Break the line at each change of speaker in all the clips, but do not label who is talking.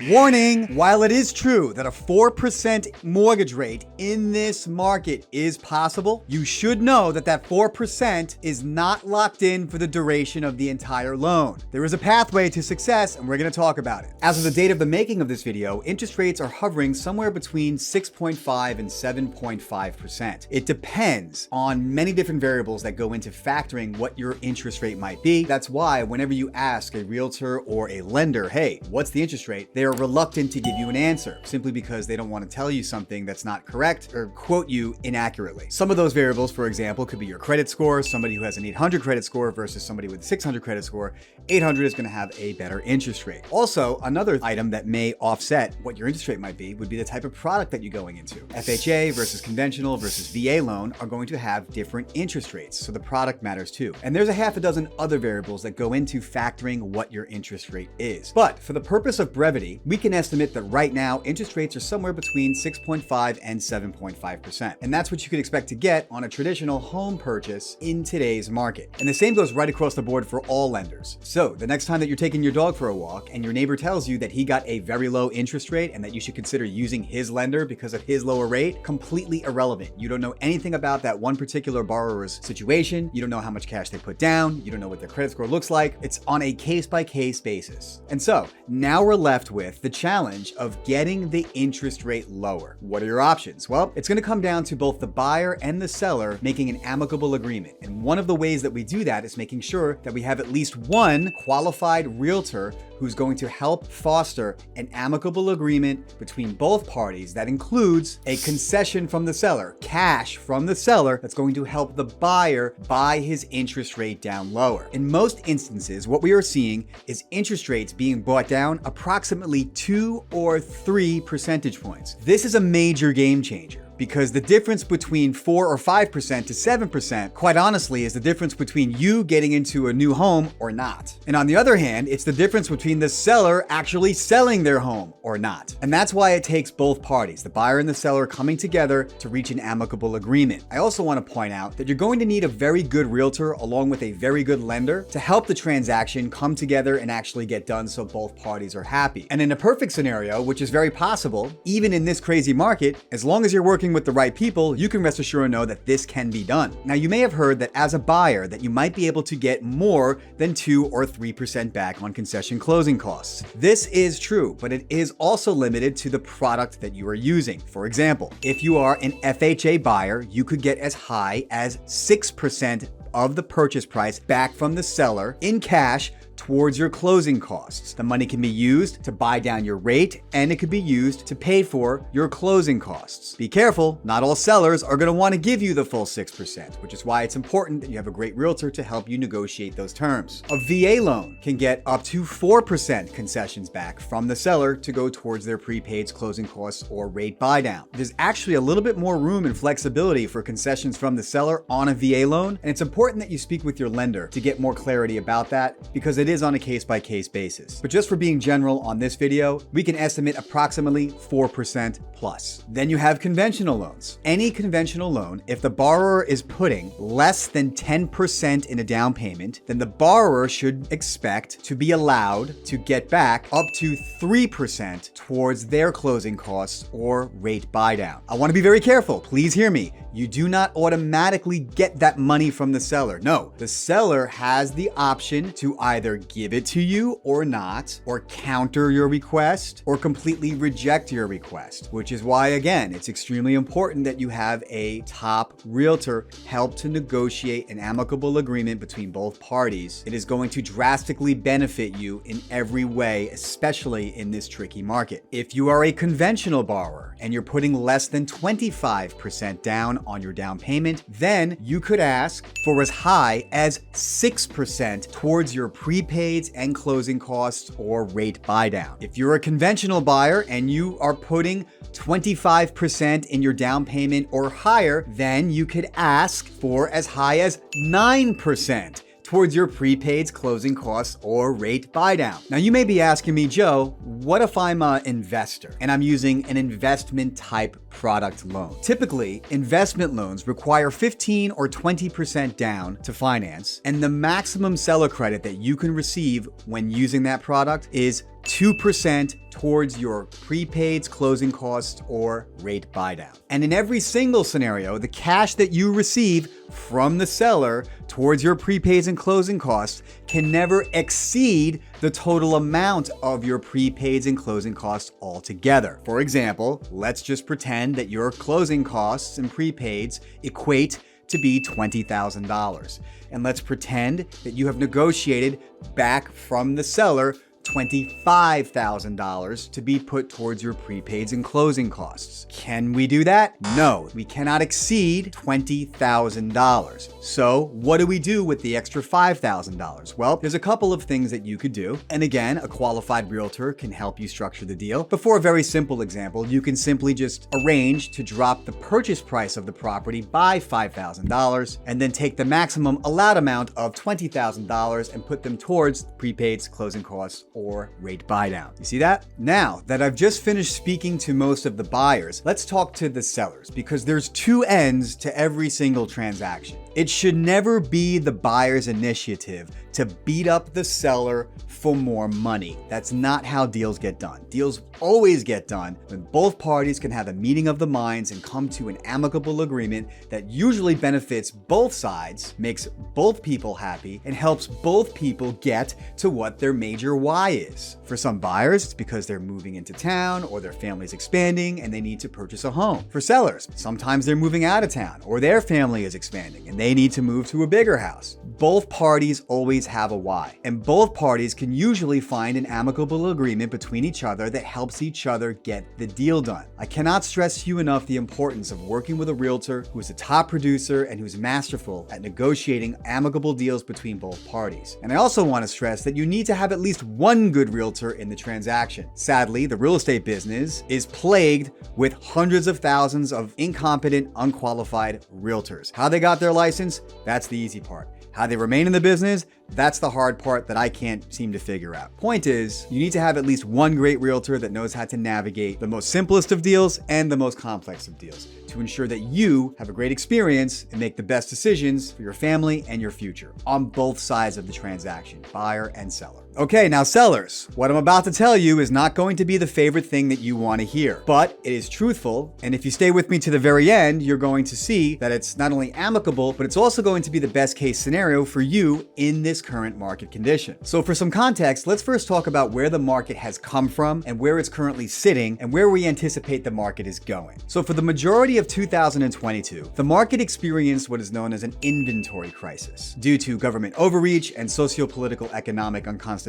Warning, while it is true that a 4% mortgage rate in this market is possible, you should know that that 4% is not locked in for the duration of the entire loan. There is a pathway to success, and we're going to talk about it. As of the date of the making of this video, interest rates are hovering somewhere between 6.5 and 7.5%. It depends on many different variables that go into factoring what your interest rate might be. That's why whenever you ask a realtor or a lender, hey, what's the interest rate? They are reluctant to give you an answer simply because they don't want to tell you something that's not correct or quote you inaccurately. Some of those variables, for example, could be your credit score. Somebody who has an 800 credit score versus somebody with a 600 credit score, 800 is going to have a better interest rate. Also, another item that may offset what your interest rate might be would be the type of product that you're going into. FHA versus conventional versus VA loan are going to have different interest rates, so the product matters too. And there's a half a dozen other variables that go into factoring what your interest rate is. But for the purpose of brevity, we can estimate that right now interest rates are somewhere between 6.5 and 7.5%. And that's what you could expect to get on a traditional home purchase in today's market. And the same goes right across the board for all lenders. So the next time that you're taking your dog for a walk and your neighbor tells you that he got a very low interest rate and that you should consider using his lender because of his lower rate, completely irrelevant. You don't know anything about that one particular borrower's situation. You don't know how much cash they put down. You don't know what their credit score looks like. It's on a case-by-case basis. And so now we're left with the challenge of getting the interest rate lower. What are your options? Well, it's going to come down to both the buyer and the seller making an amicable agreement. And one of the ways that we do that is making sure that we have at least one qualified realtor who's going to help foster an amicable agreement between both parties that includes a concession from the seller, cash from the seller that's going to help the buyer buy his interest rate down lower. In most instances, what we are seeing is interest rates being brought down approximately 2 or 3 percentage points. This is a major game changer, because the difference between 4 or 5% to 7%, quite honestly, is the difference between you getting into a new home or not. And on the other hand, it's the difference between the seller actually selling their home or not. And that's why it takes both parties, the buyer and the seller, coming together to reach an amicable agreement. I also want to point out that you're going to need a very good realtor along with a very good lender to help the transaction come together and actually get done so both parties are happy. And in a perfect scenario, which is very possible, even in this crazy market, as long as you're working with the right people, you can rest assured know that this can be done. Now, you may have heard that as a buyer that you might be able to get more than 2 or 3% back on concession closing costs. This is true, but it is also limited to the product that you are using. For example, if you are an FHA buyer, you could get as high as 6% of the purchase price back from the seller in cash towards your closing costs. The money can be used to buy down your rate, and it could be used to pay for your closing costs. Be careful, not all sellers are going to want to give you the full 6%, which is why it's important that you have a great realtor to help you negotiate those terms. A VA loan can get up to 4% concessions back from the seller to go towards their prepaids, closing costs, or rate buy down. There's actually a little bit more room and flexibility for concessions from the seller on a VA loan, and it's important that you speak with your lender to get more clarity about that, because it is on a case-by-case basis. But just for being general on this video, we can estimate approximately 4% plus. Then you have conventional loans. Any conventional loan, if the borrower is putting less than 10% in a down payment, then the borrower should expect to be allowed to get back up to 3% towards their closing costs or rate buy down. I want to be very careful. Please hear me. You do not automatically get that money from the seller. No, the seller has the option to either give it to you or not, or counter your request, or completely reject your request, which is why, again, it's extremely important that you have a top realtor help to negotiate an amicable agreement between both parties. It is going to drastically benefit you in every way, especially in this tricky market. If you are a conventional borrower and you're putting less than 25% down on your down payment, then you could ask for as high as 6% towards your prepaids and closing costs or rate buy down. If you're a conventional buyer and you are putting 25% in your down payment or higher, then you could ask for as high as 9% towards your prepaids, closing costs, or rate buy down. Now, you may be asking me, Joe, what if I'm an investor and I'm using an investment type product loan? Typically, investment loans require 15 or 20% down to finance, and the maximum seller credit that you can receive when using that product is 2% towards your prepaids, closing costs, or rate buydown. And in every single scenario, the cash that you receive from the seller towards your prepaids and closing costs can never exceed the total amount of your prepaids and closing costs altogether. For example, let's just pretend that your closing costs and prepaids equate to be $20,000. And let's pretend that you have negotiated back from the seller $25,000 to be put towards your prepaids and closing costs. Can we do that? No, we cannot exceed $20,000. So what do we do with the extra $5,000? Well, there's a couple of things that you could do. And again, a qualified realtor can help you structure the deal. But for a very simple example, you can simply just arrange to drop the purchase price of the property by $5,000 and then take the maximum allowed amount of $20,000 and put them towards prepaids, closing costs, or rate buydown. You see that? Now that I've just finished speaking to most of the buyers, let's talk to the sellers, because there's two ends to every single transaction. It should never be the buyer's initiative to beat up the seller for more money. That's not how deals get done. Deals always get done when both parties can have a meeting of the minds and come to an amicable agreement that usually benefits both sides, makes both people happy, and helps both people get to what their major why is. For some buyers, it's because they're moving into town or their family's expanding and they need to purchase a home. For sellers, sometimes they're moving out of town or their family is expanding and they need to move to a bigger house. Both parties always have a why, and both parties can usually find an amicable agreement between each other that helps each other get the deal done. I cannot stress to you enough the importance of working with a realtor who is a top producer and who's masterful at negotiating amicable deals between both parties. And I also want to stress that you need to have at least one good realtor in the transaction. Sadly, the real estate business is plagued with hundreds of thousands of incompetent, unqualified realtors. How they got their license? That's the easy part. How they remain in the business? That's the hard part that I can't seem to figure out. Point is, you need to have at least one great realtor that knows how to navigate the most simplest of deals and the most complex of deals to ensure that you have a great experience and make the best decisions for your family and your future on both sides of the transaction, buyer and seller. Okay, now sellers, what I'm about to tell you is not going to be the favorite thing that you want to hear, but it is truthful. And if you stay with me to the very end, you're going to see that it's not only amicable, but it's also going to be the best case scenario for you in this current market condition. So for some context, let's first talk about where the market has come from and where it's currently sitting and where we anticipate the market is going. So for the majority of 2022, the market experienced what is known as an inventory crisis due to government overreach and socio-political economic unconstitutional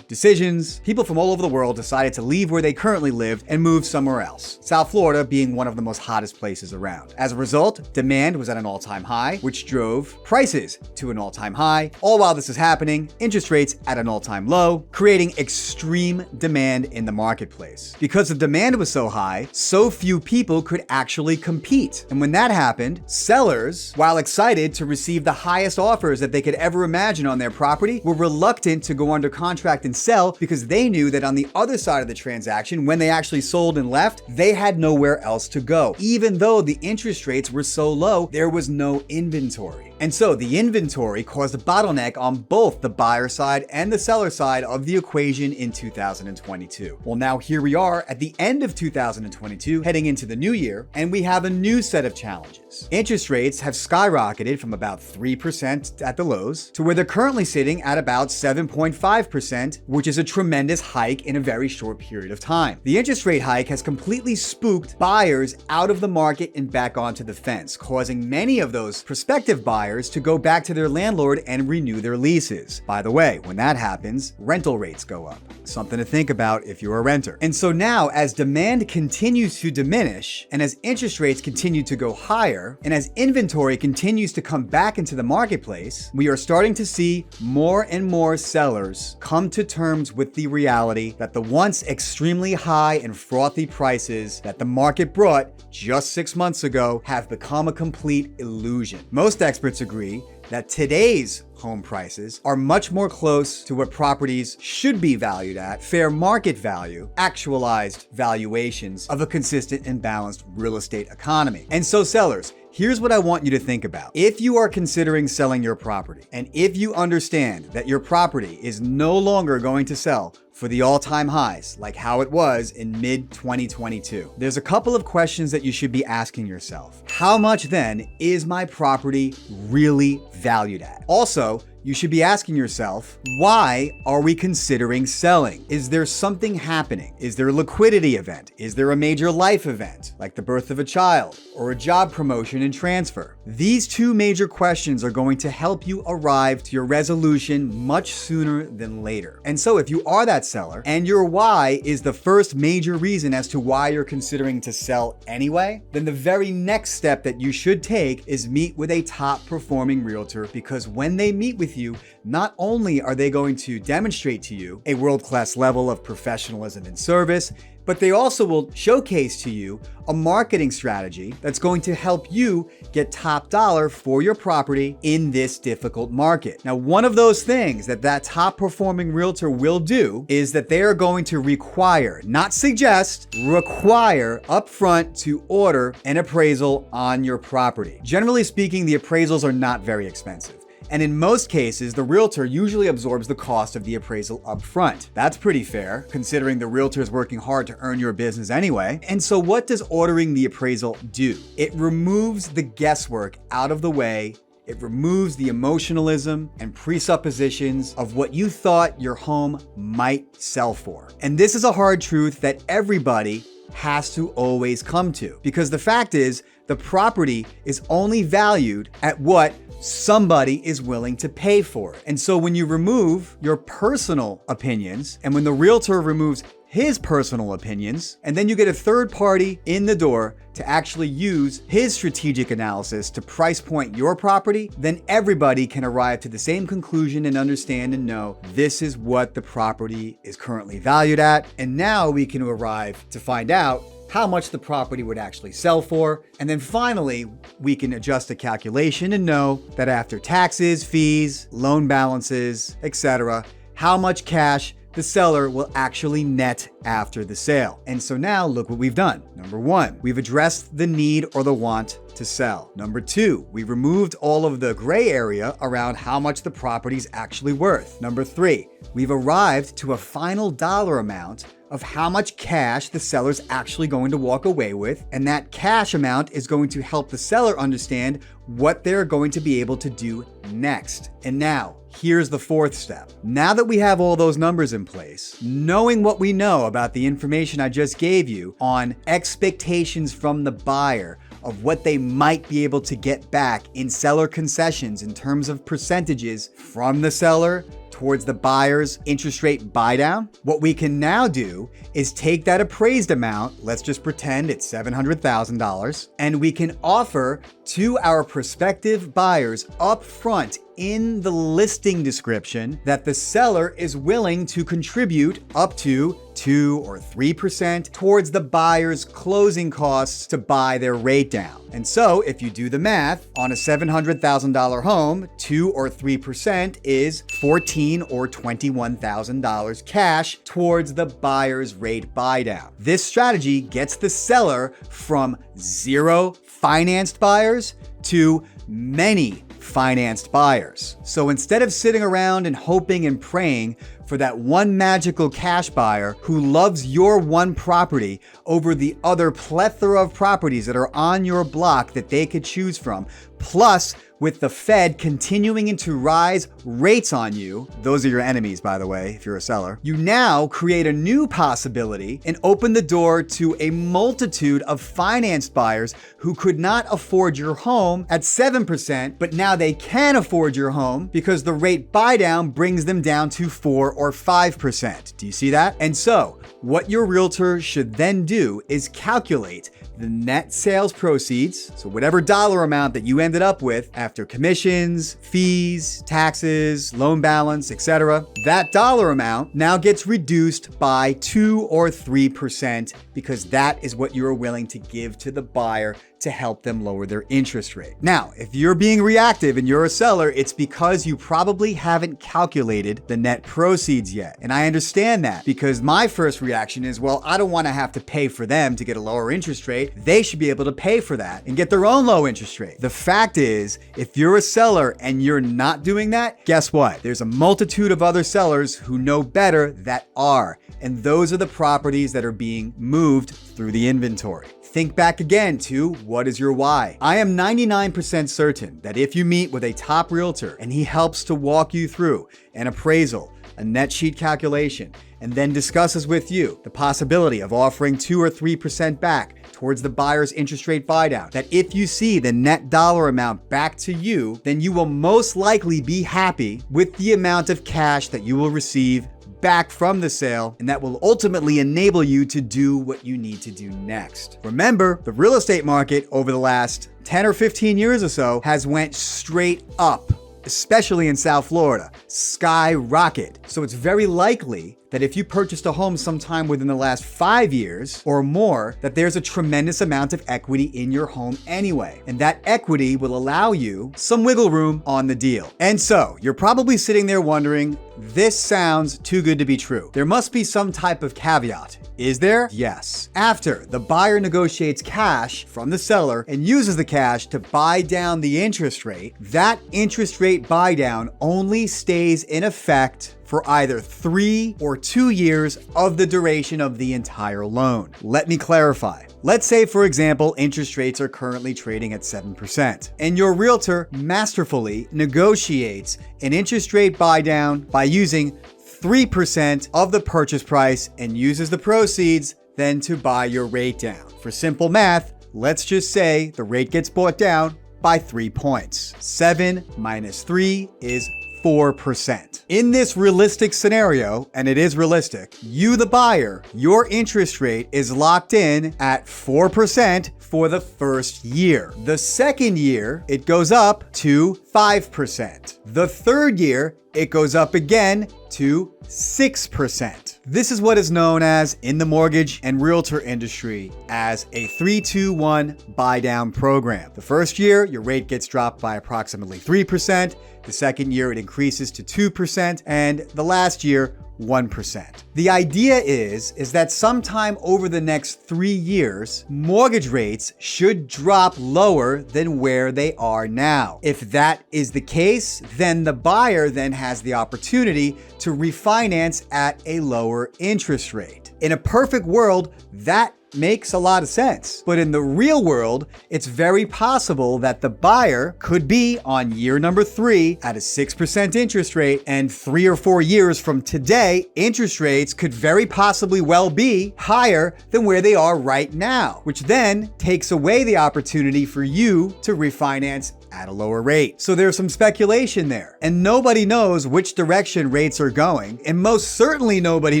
decisions. People from all over the world decided to leave where they currently lived and move somewhere else, South Florida being one of the most hottest places around. As a result, demand was at an all-time high, which drove prices to an all-time high. All while this is happening, interest rates at an all-time low, creating extreme demand in the marketplace. Because the demand was so high, so few people could actually compete. And when that happened, sellers, while excited to receive the highest offers that they could ever imagine on their property, were reluctant to go under contract and sell because they knew that on the other side of the transaction, when they actually sold and left, they had nowhere else to go. Even though the interest rates were so low, there was no inventory. And so the inventory caused a bottleneck on both the buyer side and the seller side of the equation in 2022. Well, now here we are at the end of 2022, heading into the new year, and we have a new set of challenges. Interest rates have skyrocketed from about 3% at the lows to where they're currently sitting at about 7.5%, which is a tremendous hike in a very short period of time. The interest rate hike has completely spooked buyers out of the market and back onto the fence, causing many of those prospective buyers to go back to their landlord and renew their leases. By the way, when that happens, rental rates go up. Something to think about if you're a renter. And so now, as demand continues to diminish, and as interest rates continue to go higher, and as inventory continues to come back into the marketplace, we are starting to see more and more sellers come to terms with the reality that the once extremely high and frothy prices that the market brought just 6 months ago have become a complete illusion. Most experts agree that today's home prices are much more close to what properties should be valued at, fair market value, actualized valuations of a consistent and balanced real estate economy. And so sellers, Here's what I want you to think about. If you are considering selling your property, and if you understand that your property is no longer going to sell for the all-time highs, like how it was in mid-2022, there's a couple of questions that you should be asking yourself. How much then is my property really valued at? Also, you should be asking yourself, why are we considering selling? Is there something happening? Is there a liquidity event? Is there a major life event, like the birth of a child or a job promotion and transfer? These two major questions are going to help you arrive to your resolution much sooner than later. And so if you are that seller and your why is the first major reason as to why you're considering to sell anyway, then the very next step that you should take is meet with a top performing realtor, because when they meet with you, not only are they going to demonstrate to you a world-class level of professionalism and service, but they also will showcase to you a marketing strategy that's going to help you get top dollar for your property in this difficult market. Now, one of those things that top performing realtor will do is that they are going to require, not suggest, require upfront to order an appraisal on your property. Generally speaking, the appraisals are not very expensive. And in most cases, the realtor usually absorbs the cost of the appraisal up front. That's pretty fair, considering the realtor is working hard to earn your business anyway. And so what does ordering the appraisal do? It removes the guesswork out of the way. It removes the emotionalism and presuppositions of what you thought your home might sell for. And this is a hard truth that everybody has to always come to, because the fact is, the property is only valued at what somebody is willing to pay for it. And so when you remove your personal opinions, and when the realtor removes his personal opinions, and then you get a third party in the door to actually use his strategic analysis to price point your property, then everybody can arrive to the same conclusion and understand and know this is what the property is currently valued at. And now we can arrive to find out how much the property would actually sell for. And then finally, we can adjust a calculation and know that after taxes, fees, loan balances, etc., how much cash the seller will actually net after the sale. And so now look what we've done. Number one, we've addressed the need or the want to sell. Number two, we removed all of the gray area around how much the property's actually worth. Number three, we've arrived to a final dollar amount of how much cash the seller's actually going to walk away with. And that cash amount is going to help the seller understand what they're going to be able to do next. And now, here's the fourth step. Now that we have all those numbers in place, knowing what we know about the information I just gave you on expectations from the buyer of what they might be able to get back in seller concessions in terms of percentages from the seller towards the buyer's interest rate buy down, what we can now do is take that appraised amount, let's just pretend it's $700,000, and we can offer to our prospective buyers upfront in the listing description that the seller is willing to contribute up to 2 or 3% towards the buyer's closing costs to buy their rate down. And so if you do the math on a $700,000 home, 2 or 3% is $14,000 or $21,000 cash towards the buyer's rate buy down. This strategy gets the seller from 0 financed buyers to many financed buyers. So instead of sitting around and hoping and praying for that one magical cash buyer who loves your one property over the other plethora of properties that are on your block that they could choose from, plus with the Fed continuing to rise rates on you, those are your enemies, by the way, if you're a seller, you now create a new possibility and open the door to a multitude of financed buyers who could not afford your home at 7%, but now they can afford your home because the rate buy down brings them down to 4 or 5%. Do you see that? And so what your realtor should then do is calculate the net sales proceeds, so whatever dollar amount that you ended up with after commissions, fees, taxes, loan balance, etc., that dollar amount now gets reduced by 2 or 3% because that is what you're willing to give to the buyer to help them lower their interest rate. Now, if you're being reactive and you're a seller, it's because you probably haven't calculated the net proceeds proceeds yet. And I understand that because my first reaction is, well, I don't want to have to pay for them to get a lower interest rate. They should be able to pay for that and get their own low interest rate. The fact is, if you're a seller and you're not doing that, guess what? There's a multitude of other sellers who know better that are. And those are the properties that are being moved through the inventory. Think back again to what is your why? I am 99% certain that if you meet with a top realtor and he helps to walk you through an appraisal, a net sheet calculation, and then discusses with you the possibility of offering 2 or 3% back towards the buyer's interest rate buy down, that if you see the net dollar amount back to you, then you will most likely be happy with the amount of cash that you will receive back from the sale, and that will ultimately enable you to do what you need to do next. Remember, the real estate market over the last 10 or 15 years or so has went straight up, especially in South Florida, skyrocket. So it's very likely that if you purchased a home sometime within the last 5 years or more, that there's a tremendous amount of equity in your home anyway. And that equity will allow you some wiggle room on the deal. And so you're probably sitting there wondering, this sounds too good to be true. There must be some type of caveat. Is there? Yes. After the buyer negotiates cash from the seller and uses the cash to buy down the interest rate, that interest rate buy down only stays in effect for either 3 or 2 years of the duration of the entire loan. Let me clarify. Let's say, for example, interest rates are currently trading at 7%, and your realtor masterfully negotiates an interest rate buy down by using 3% of the purchase price and uses the proceeds then to buy your rate down. For simple math, let's just say the rate gets bought down by 3 points. 7 minus 3 is 4%. In this realistic scenario, and it is realistic, you, the buyer, your interest rate is locked in at 4% for the first year. The second year, it goes up to 5%. The third year, it goes up again to 6%. This is what is known as, in the mortgage and realtor industry, as a 3-2-1 buy down program. The first year, your rate gets dropped by approximately 3%. The second year, it increases to 2%. And the last year, 1%. The idea is that sometime over the next 3 years, mortgage rates should drop lower than where they are now. If that is the case, then the buyer then has the opportunity to refinance at a lower interest rate. In a perfect world, that makes a lot of sense. But in the real world, it's very possible that the buyer could be on year number 3 at a 6% interest rate, and 3 or 4 years from today, interest rates could very possibly well be higher than where they are right now, which then takes away the opportunity for you to refinance at a lower rate. So there's some speculation there, and nobody knows which direction rates are going, and most certainly nobody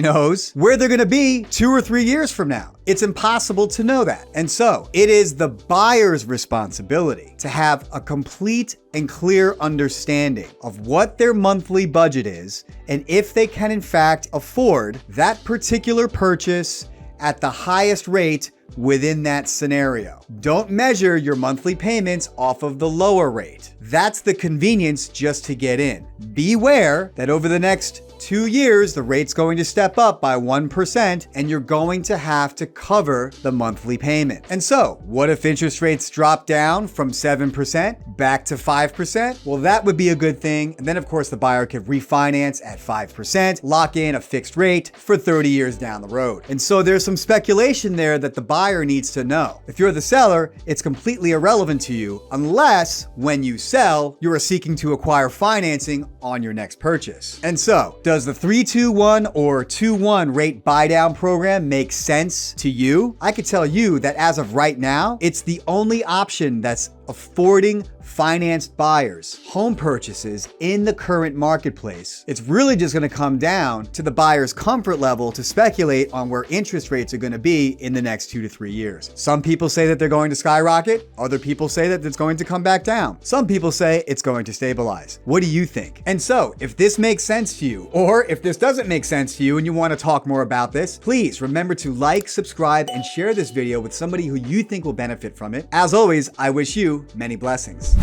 knows where they're going to be 2 or 3 years from now. It's impossible to know that. And so it is the buyer's responsibility to have a complete and clear understanding of what their monthly budget is, and if they can in fact afford that particular purchase at the highest rate within that scenario. Don't measure your monthly payments off of the lower rate. That's the convenience just to get in. Beware that over the next 2 years, the rate's going to step up by 1%, and you're going to have to cover the monthly payment. And so, what if interest rates drop down from 7% back to 5%? Well, that would be a good thing. And then, of course, the buyer could refinance at 5%, lock in a fixed rate for 30 years down the road. And so there's some speculation there that the buyer needs to know. If you're the seller, it's completely irrelevant to you unless, when you sell, you are seeking to acquire financing on your next purchase. And so, does the 3-2-1 or 2-1 rate buy down program make sense to you? I could tell you that as of right now, it's the only option that's affording financed buyers home purchases in the current marketplace. It's really just going to come down to the buyer's comfort level to speculate on where interest rates are going to be in the next 2 to 3 years. Some people say that they're going to skyrocket. Other people say that it's going to come back down. Some people say it's going to stabilize. What do you think? And so, if this makes sense to you, or if this doesn't make sense to you and you want to talk more about this, please remember to like, subscribe, and share this video with somebody who you think will benefit from it. As always, I wish you many blessings.